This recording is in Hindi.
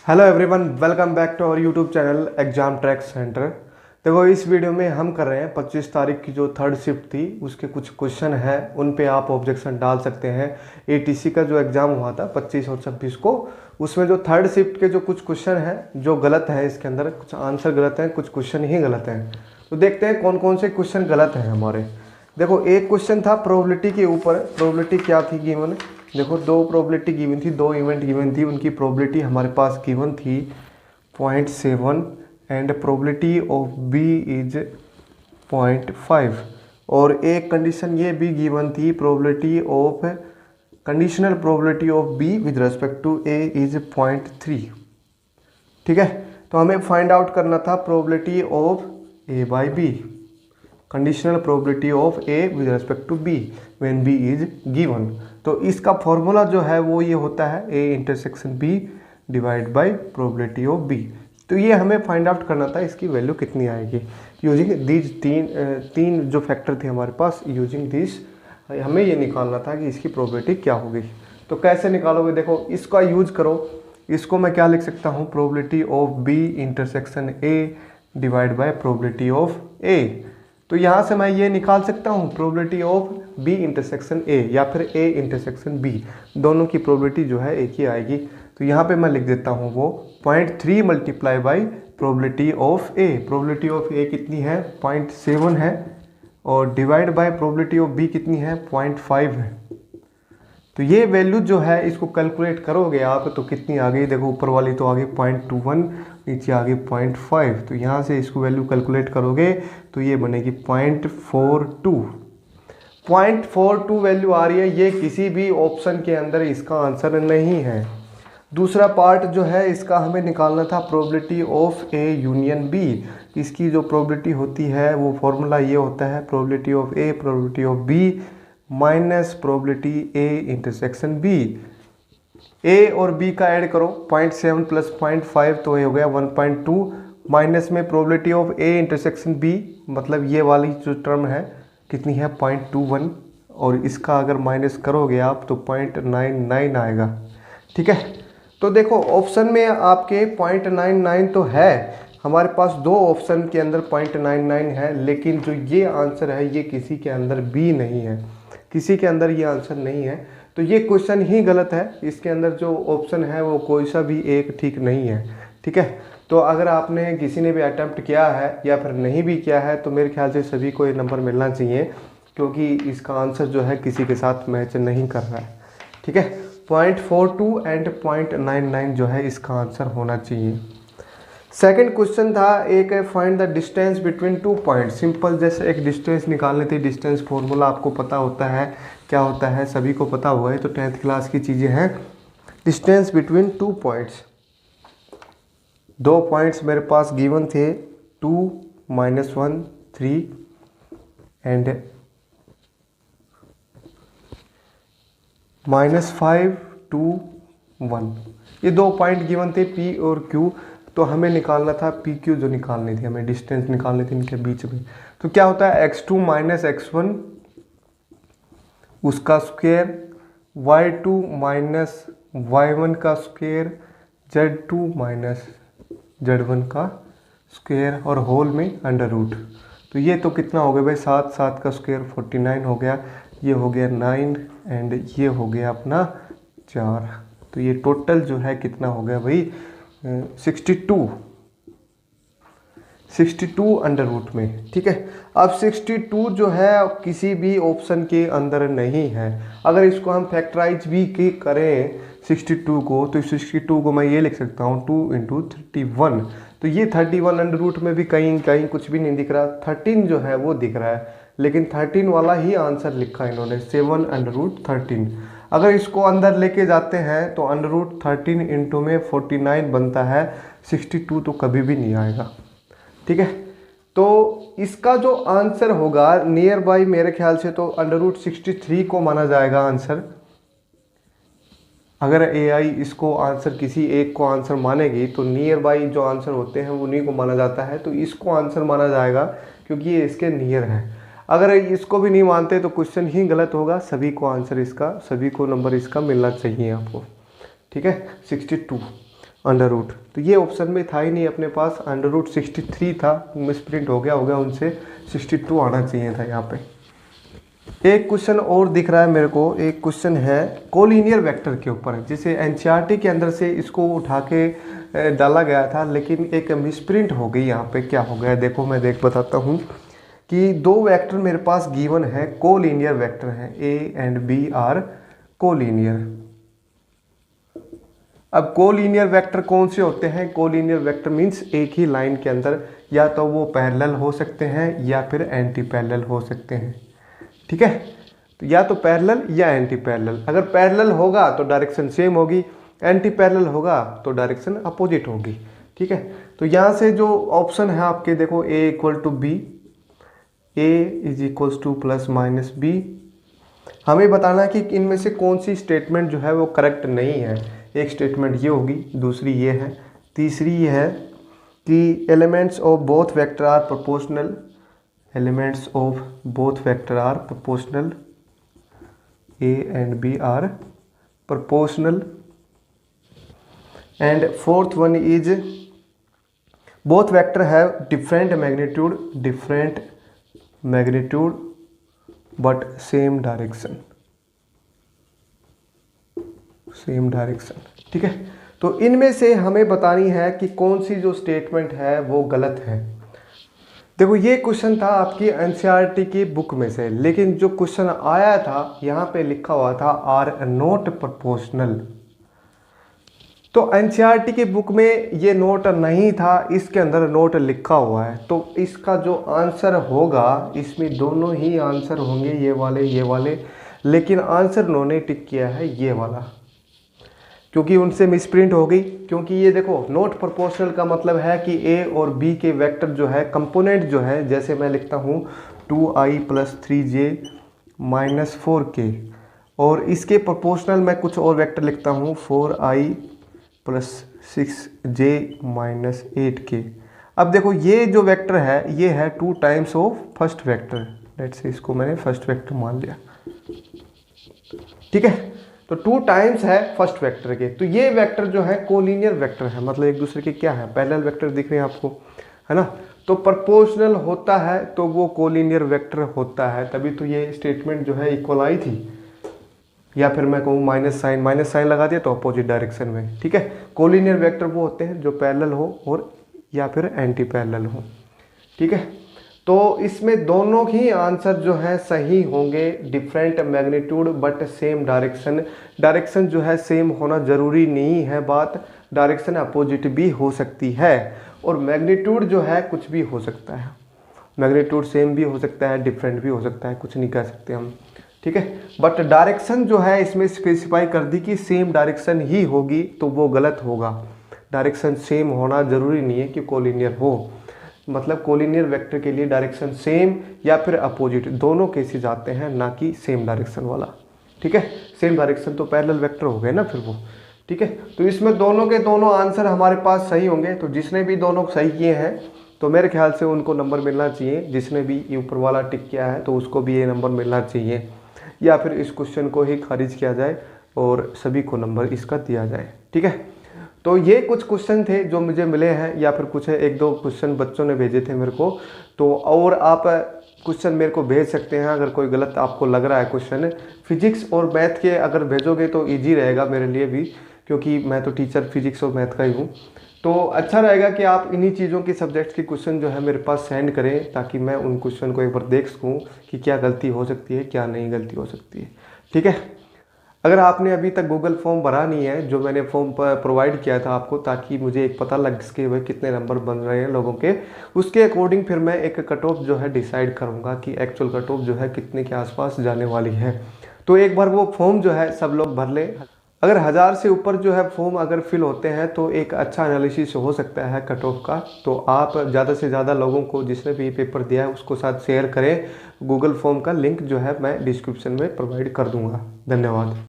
Hello everyone, welcome back to our YouTube channel exam track centre. देखो, इस वीडियो में हम कर रहे हैं 25 तारीख की जो थर्ड शिफ्ट थी उसके कुछ क्वेश्चन हैं, उन पे आप ऑब्जेक्शन डाल सकते हैं। एटीसी का जो एग्ज़ाम हुआ था 25 और 26 को, उसमें जो थर्ड शिफ्ट के जो कुछ क्वेश्चन हैं जो गलत हैं, इसके अंदर कुछ आंसर गलत हैं, कुछ क्वेश्चन ही गलत हैं। तो देखते हैं कौन कौन से क्वेश्चन गलत हैं हमारे। देखो, एक क्वेश्चन था प्रोबेबिलिटी के ऊपर। प्रोबेबिलिटी क्या थी गिवन? देखो, दो प्रोबेबिलिटी गिवन थी, दो इवेंट गिवन थी, उनकी प्रोबेबिलिटी हमारे पास गिवन थी 0.7 and probability of B is 0.5। और एक कंडीशन ये भी गिवन थी, probability of conditional probability of B with respect to A is 0.3। ठीक है, तो हमें फाइंड आउट करना था probability of A by B, conditional probability of A with respect to B when B is given. तो इसका फॉर्मूला जो है वो ये होता है A intersection B divide by probability of B. तो ये हमें फाइंड आउट करना था इसकी वैल्यू कितनी आएगी यूजिंग दीज तीन जो फैक्टर थे हमारे पास। यूजिंग दिस हमें ये निकालना था कि इसकी प्रोबेबिलिटी क्या होगी। तो कैसे निकालोगे? देखो, इसका यूज करो। इसको मैं क्या लिख सकता हूँ? Probability of B intersection A divide by probability of A. तो यहाँ से मैं ये निकाल सकता हूँ probability of B intersection A या फिर ए इंटरसेक्शन बी, दोनों की प्रोबेबिलिटी जो है एक ही आएगी। तो यहाँ पे मैं लिख देता हूँ वो 0.3 multiply by probability of A. Probability of A कितनी है? 0.7 है, और divide by probability of B कितनी है? 0.5 है। तो ये वैल्यू जो है इसको कैलकुलेट करोगे आप तो कितनी आ गई? देखो, ऊपर वाली तो आ गई 0.21, नीचे आ गई 0.5। तो यहाँ से इसको वैल्यू कैलकुलेट करोगे तो ये बनेगी 0.42। 0.42 वैल्यू आ रही है। ये किसी भी ऑप्शन के अंदर इसका आंसर नहीं है। दूसरा पार्ट जो है इसका हमें निकालना था probability of A union B. इसकी जो प्रोबेबिलिटी होती है वो फॉर्मूला ये होता है probability of A probability of B minus probability A intersection B. A और बी का ऐड करो, 0.7 प्लस 0.5 तो ये हो गया 1.2, माइनस में probability of A intersection B, मतलब ये वाली जो टर्म है कितनी है? 0.21, और इसका अगर माइनस करोगे आप तो 0.99 आएगा। ठीक है, तो देखो ऑप्शन में आपके 0.99 तो है, हमारे पास दो ऑप्शन के अंदर 0.99 है, लेकिन जो ये आंसर है ये किसी के अंदर भी नहीं है, किसी के अंदर ये आंसर नहीं है। तो ये क्वेश्चन ही गलत है। इसके अंदर जो ऑप्शन है वो कोई सा भी एक ठीक नहीं है। ठीक है, तो अगर आपने किसी ने भी अटेम्प्ट किया है या फिर नहीं भी किया है तो मेरे ख्याल से सभी को ये नंबर मिलना चाहिए, क्योंकि इसका आंसर जो है किसी के साथ मैच नहीं कर रहा है। ठीक है, 0.42 एंड 0.99 जो है इसका आंसर होना चाहिए। सेकंड क्वेश्चन था एक, find the distance between 2 point. Simple, जैसे एक डिस्टेंस निकालनी थी। डिस्टेंस फॉर्मूला आपको पता होता है क्या होता है, सभी को पता हुआ है, तो 10th क्लास की चीज़ें हैं। डिस्टेंस बिटवीन 2 पॉइंट्स, दो पॉइंट्स मेरे पास गिवन थे 2, -1, 3 एंड -5, 2, 1। ये दो पॉइंट गिवन थे P और Q। तो हमें निकालना था PQ, जो निकालनी थी हमें, डिस्टेंस निकालनी थी इनके बीच में। तो क्या होता है? x2 माइनस x1 उसका स्क्वायर, y2 माइनस y1 का स्क्वायर, z2 माइनस z1 का स्क्वायर, और होल में अंडर रूट। तो ये तो कितना हो गया भाई? 7, 7 का स्क्वायर 49 हो गया, ये हो गया 9 एंड ये हो गया अपना 4। तो ये टोटल जो है कितना हो गया भाई? 62 अंडर रूट में। ठीक है, अब 62 जो है किसी भी ऑप्शन के अंदर नहीं है। अगर इसको हम फैक्टराइज भी करें 62 को, तो 62 को मैं ये लिख सकता हूँ 2 × 31। तो ये 31 अंडर रूट में भी कहीं कहीं कुछ भी नहीं दिख रहा, 13 जो है वो दिख रहा है, लेकिन 13 वाला ही आंसर लिखा है इन्होंने, 7 अंडर रूट 13। अगर इसको अंदर लेके जाते हैं तो अंडर रूट 13 इंटू में 49 बनता है, 62 तो कभी भी नहीं आएगा। ठीक है, तो इसका जो आंसर होगा नियर बाई मेरे ख्याल से तो अंडर रूट 63 को माना जाएगा आंसर। अगर AI इसको आंसर किसी एक को आंसर मानेगी तो नियर बाई जो आंसर होते हैं उन्हीं को माना जाता है, तो इसको आंसर माना जाएगा क्योंकि ये इसके नियर है। अगर इसको भी नहीं मानते तो क्वेश्चन ही गलत होगा, सभी को आंसर इसका, सभी को नंबर इसका मिलना चाहिए आपको। ठीक है, 62। अंडर रूट, तो ये ऑप्शन में था ही नहीं अपने पास, अंडर रूट 63 था, मिसप्रिंट हो गया होगा, उनसे 62 आना चाहिए था यहाँ पे। एक क्वेश्चन और दिख रहा है मेरे को, एक क्वेश्चन है कोलिनियर वेक्टर के ऊपर, जिसे एनसीईआरटी के अंदर से इसको उठा के डाला गया था, लेकिन एक मिसप्रिंट हो गई यहाँ पे। क्या हो गया देखो, मैं बताता हूँ कि दो वेक्टर मेरे पास गिवन है, कोलिनियर वेक्टर है, A and B are collinear. अब कोलिनियर वेक्टर कौन से होते हैं? कोलिनियर वेक्टर मीन्स एक ही लाइन के अंदर या तो वो पैरेलल हो सकते हैं या फिर एंटी पैरेलल हो सकते हैं, ठीक है। तो या तो पैरेलल या एंटी पैरेलल। अगर पैरेलल होगा तो डायरेक्शन सेम होगी, एंटी पैरेलल होगा तो डायरेक्शन अपोजिट होगी, ठीक है। तो यहाँ से जो ऑप्शन है आपके देखो, A equal to B, A is equals to plus minus B. हमें बताना है कि इनमें से कौन सी स्टेटमेंट जो है वो करेक्ट नहीं है। एक स्टेटमेंट ये होगी, दूसरी ये है, तीसरी ये है कि elements of both vector are proportional, elements of both vector are proportional, A and B are proportional. And fourth one is both vector have different magnitude but same direction, ठीक है। तो इनमें से हमें बतानी है कि कौन सी जो स्टेटमेंट है वो गलत है। देखो ये क्वेश्चन था आपकी एनसीईआरटी की बुक में से, लेकिन जो क्वेश्चन आया था यहाँ पे लिखा हुआ था आर नॉट प्रोपोर्शनल। तो एनसीईआरटी की बुक में ये नोट नहीं था, इसके अंदर नोट लिखा हुआ है। तो इसका जो आंसर होगा, इसमें दोनों ही आंसर होंगे, ये वाले, लेकिन आंसर उन्होंने टिक किया है ये वाला, क्योंकि उनसे मिसप्रिंट हो गई। क्योंकि ये देखो नॉट प्रोपोर्शनल का मतलब है कि ए और बी के वेक्टर जो है, कंपोनेंट जो है, जैसे मैं लिखता हूँ 2i + 3j - 4k, और इसके प्रोपोर्शनल मैं कुछ और वेक्टर लिखता हूँ 4i + 6j - 8k। अब देखो ये जो वेक्टर है ये है 2 times of first vector, let's say इसको मैंने फर्स्ट वेक्टर मान लिया, ठीक है। तो 2 टाइम्स है फर्स्ट वेक्टर के, तो ये वेक्टर जो है कोलिनियर वेक्टर है, मतलब एक दूसरे के क्या है, पैरेलल वेक्टर दिख रहे हैं आपको, है ना। तो प्रोपोर्शनल होता है तो वो कोलिनियर वेक्टर होता है, तभी तो ये स्टेटमेंट जो है इक्वल आई थी। या फिर मैं कहूँ माइनस साइन लगा दिया तो अपोजिट डायरेक्शन में, ठीक है। कोलिनियर वेक्टर वो होते हैं जो पैरेलल हो और या फिर एंटी पैरेलल हो, ठीक है। तो इसमें दोनों ही आंसर जो है सही होंगे, different magnitude but same direction. Direction जो है सेम होना जरूरी नहीं है बात, डायरेक्शन अपोजिट भी हो सकती है, और मैग्नीट्यूड जो है कुछ भी हो सकता है, मैग्नीट्यूड सेम भी हो सकता है, डिफरेंट भी हो सकता है, कुछ नहीं कह सकते हम, ठीक है। बट डायरेक्शन जो है इसमें स्पेसिफाई कर दी कि सेम डायरेक्शन ही होगी, तो वो गलत होगा। डायरेक्शन सेम होना जरूरी नहीं है कि कोलिनियर हो, मतलब कोलिनियर वेक्टर के लिए डायरेक्शन सेम या फिर अपोजिट दोनों केसेस आते हैं, ना कि सेम डायरेक्शन वाला, ठीक है। सेम डायरेक्शन तो पैरेलल वेक्टर हो गए ना फिर वो, ठीक है। तो इसमें दोनों के दोनों आंसर हमारे पास सही होंगे। तो जिसने भी दोनों सही किए हैं तो मेरे ख्याल से उनको नंबर मिलना चाहिए, जिसने भी ऊपर वाला टिक किया है तो उसको भी ये नंबर मिलना चाहिए, या फिर इस क्वेश्चन को ही खारिज किया जाए और सभी को नंबर इसका दिया जाए, ठीक है। तो ये कुछ क्वेश्चन थे जो मुझे मिले हैं, या फिर कुछ 1-2 क्वेश्चन बच्चों ने भेजे थे मेरे को। तो और आप क्वेश्चन मेरे को भेज सकते हैं अगर कोई गलत आपको लग रहा है क्वेश्चन। फिजिक्स और मैथ के अगर भेजोगे तो इजी रहेगा मेरे लिए भी, क्योंकि मैं तो टीचर फिजिक्स और मैथ का ही हूँ। तो अच्छा रहेगा कि आप इन्हीं चीज़ों के सब्जेक्ट्स के क्वेश्चन जो है मेरे पास सेंड करें, ताकि मैं उन क्वेश्चन को एक बार देख सकूँ कि क्या गलती हो सकती है, क्या नहीं गलती हो सकती है, ठीक है। अगर आपने अभी तक गूगल फॉर्म भरा नहीं है, जो मैंने फॉर्म प्रोवाइड किया था आपको, ताकि मुझे एक पता लग सके भाई कितने नंबर बन रहे हैं लोगों के, उसके अकॉर्डिंग फिर मैं एक कट ऑफ जो है डिसाइड करूँगा कि एक्चुअल कट ऑफ जो है कितने के आसपास जाने वाली है। तो एक बार वो फॉर्म जो है सब लोग भर लें। अगर 1000 से ऊपर जो है फॉर्म अगर फिल होते हैं तो एक अच्छा एनालिसिस हो सकता है कट ऑफ का। तो आप ज़्यादा से ज़्यादा लोगों को, जिसने भी पेपर दिया है उसको साथ शेयर करें। गूगल फॉर्म का लिंक जो है मैं डिस्क्रिप्शन में प्रोवाइड कर दूंगा। धन्यवाद।